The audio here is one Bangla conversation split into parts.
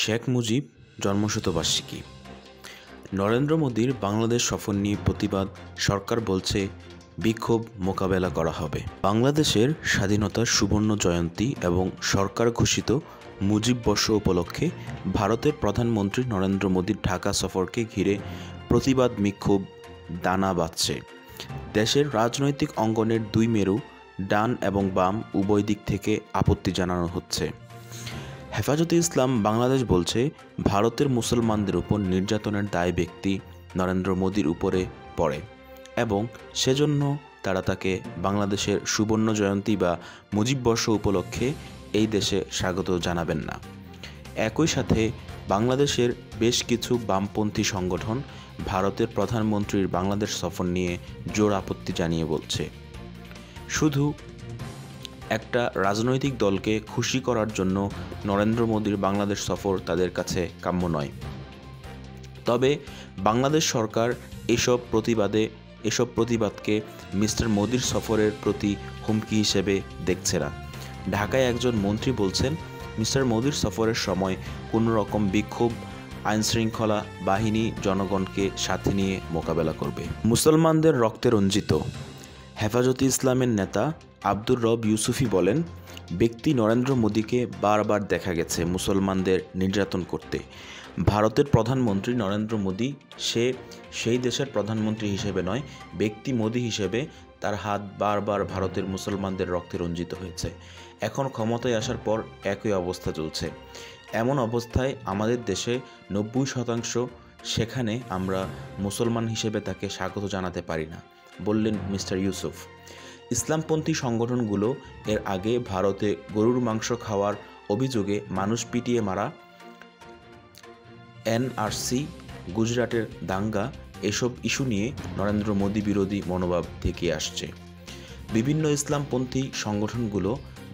শেখ মুজিব জন্মশতবার্ষিকী। নরেন্দ্র মোদীর বাংলাদেশ সফর নিয়ে প্রতিবাদ। সরকার বলছে বিক্ষোভ মোকাবেলা করা হবে। বাংলাদেশের স্বাধীনতার সুবর্ণ জয়ন্তী এবং সরকার ঘোষিত মুজিব বর্ষ উপলক্ষে ভারতের প্রধানমন্ত্রী নরেন্দ্র মোদীর ঢাকা সফরকে ঘিরে প্রতিবাদ বিক্ষোভ দানা বাঁধছে। দেশের রাজনৈতিক অঙ্গনের দুই মেরু, ডান এবং বাম উভয় দিক থেকে আপত্তি জানানো হচ্ছে। হেফাজতে ইসলাম বাংলাদেশ বলছে ভারতের মুসলমানদের উপর নির্যাতনের দায় ব্যক্তি নরেন্দ্র মোদীর উপরে পড়ে এবং সেজন্য তারা তাকে বাংলাদেশের সুবর্ণ জয়ন্তী বা মুজিববর্ষ উপলক্ষে এই দেশে স্বাগত জানাবেন না। একই সাথে বাংলাদেশের বেশ কিছু বামপন্থী সংগঠন ভারতের প্রধানমন্ত্রীর বাংলাদেশ সফর নিয়ে জোর আপত্তি জানিয়ে বলছে, শুধু একটা রাজনৈতিক দলকে খুশি করার জন্য নরেন্দ্র মোদীর বাংলাদেশ সফর তাদের কাছে কাম্য নয়। তবে বাংলাদেশ সরকার এসব প্রতিবাদকে মিস্টার মোদীর সফরের প্রতি হুমকি হিসেবে দেখছে না। ঢাকায় একজন মন্ত্রী বলছেন, মিস্টার মোদীর সফরের সময় কোনো রকম বিক্ষোভ আইনশৃঙ্খলা বাহিনী জনগণকে সাথে নিয়ে মোকাবেলা করবে। মুসলমানদের রক্তে রঞ্জিত। হেফাজতে ইসলামের নেতা আব্দুর রব ইউসুফি বলেন, ব্যক্তি নরেন্দ্র মোদীকে বারবার দেখা গেছে মুসলমানদের নির্যাতন করতে। ভারতের প্রধানমন্ত্রী নরেন্দ্র মোদী সেই দেশের প্রধানমন্ত্রী হিসেবে নয়, ব্যক্তি মোদী হিসেবে তার হাত বারবার ভারতের মুসলমানদের রক্তে রঞ্জিত হয়েছে। এখন ক্ষমতায় আসার পর একই অবস্থা চলছে। এমন অবস্থায় আমাদের দেশে 90% সেখানে আমরা মুসলমান হিসেবে তাকে স্বাগত জানাতে পারি না, বললেন মিস্টার ইউসুফ। ইসলামপন্থী সংগঠনগুলো এর আগে ভারতে গরুর মাংস খাওয়ার অভিযোগে মানুষ পিটিয়ে মারা, এনআরসি, গুজরাটের দাঙ্গা, এসব ইস্যু নিয়ে নরেন্দ্র মোদী বিরোধী মনোভাব থেকে আসছে। বিভিন্ন ইসলামপন্থী সংগঠনগুলো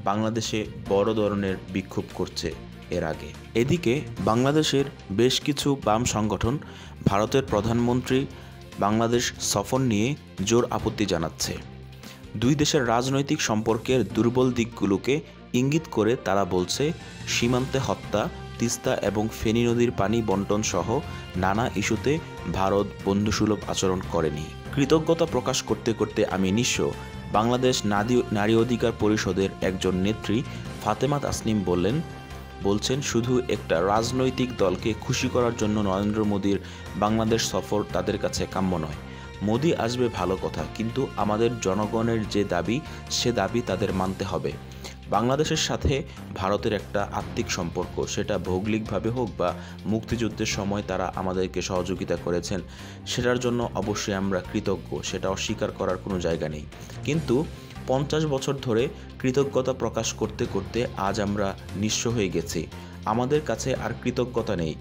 বাংলাদেশে বড় ধরনের বিক্ষোভ করছে এর আগে। এদিকে বাংলাদেশের বেশ কিছু বাম সংগঠন ভারতের প্রধানমন্ত্রী বাংলাদেশ সফর নিয়ে জোর আপত্তি জানাচ্ছে। দুই দেশের রাজনৈতিক সম্পর্কের দুর্বল দিকগুলোকে ইঙ্গিত করে তারা বলছে, সীমান্তে হত্যা, তিস্তা এবং ফেনী নদীর পানি বন্টন সহ নানা ইস্যুতে ভারত বন্ধুসুলভ আচরণ করেনি। কৃতজ্ঞতা প্রকাশ করতে করতে আমি নিঃস্ব। বাংলাদেশ নারী অধিকার পরিষদের একজন নেত্রী ফাতেমা তাসনিম বলছেন, শুধু একটা রাজনৈতিক দলকে খুশি করার জন্য নরেন্দ্র মোদীর বাংলাদেশ সফর তাদের কাছে কাম্য নয়। মোদী আসবে ভালো কথা, কিন্তু আমাদের জনগণের যে দাবি সে দাবি তাদের মানতে হবে। বাংলাদেশের সাথে ভারতের একটা আত্মিক সম্পর্ক, সেটা ভৌগোলিকভাবে হোক বা মুক্তিযুদ্ধের সময় তারা আমাদেরকে সহযোগিতা করেছেন, সেটার জন্য অবশ্যই আমরা কৃতজ্ঞ, সেটা অস্বীকার করার কোনো জায়গা নেই। কিন্তু 50 বছর ধরে কৃতজ্ঞতা প্রকাশ করতে করতে আজ আমরা নিঃস্ব হয়ে গেছি, আমাদের কাছে আর কৃতজ্ঞতা নেই,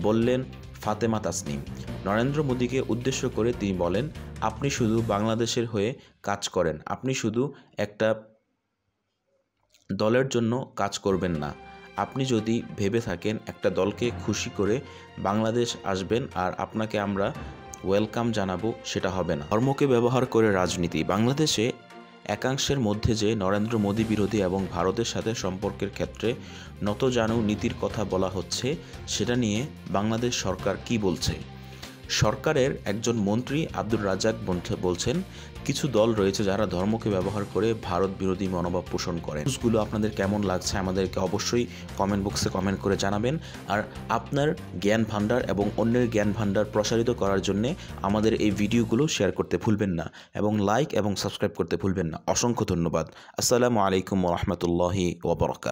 বললেন ফাতেমা তাসনিম। নরেন্দ্র মোদীকে উদ্দেশ্য করে তিনি বলেন, আপনি শুধু বাংলাদেশের হয়ে কাজ করেন, আপনি শুধু একটা দলের জন্য কাজ করবেন না। আপনি যদি ভেবে থাকেন একটা দলকে খুশি করে বাংলাদেশ আসবেন আর আপনাকে আমরা ওয়েলকাম জানাবো, সেটা হবে না। ধর্মকে ব্যবহার করে রাজনীতি। বাংলাদেশে একাংশের মধ্যে যে নরেন্দ্র মোদী বিরোধী এবং ভারতের সাথে সম্পর্কের ক্ষেত্রে নতজানু নীতির কথা বলা হচ্ছে, সেটা নিয়ে বাংলাদেশ সরকার কি বলছে? সরকারের একজন মন্ত্রী আব্দুর রাজ্জাক বলছেন, কিছু দল রয়েছে যারা ধর্মকে ব্যবহার করে ভারত বিরোধী মনোভাব পোষণ করে। নিউজগুলো আপনাদের কেমন লাগছে আমাদেরকে অবশ্যই কমেন্ট বক্সে কমেন্ট করে জানাবেন। আর আপনার জ্ঞান ভাণ্ডার এবং অন্যের জ্ঞান ভাণ্ডার প্রসারিত করার জন্য আমাদের এই ভিডিওগুলো শেয়ার করতে ভুলবেন না এবং লাইক এবং সাবস্ক্রাইব করতে ভুলবেন না। অসংখ্য ধন্যবাদ। আসসালামু আলাইকুম ওয়া রাহমাতুল্লাহি ওয়া বারাকাতুহু।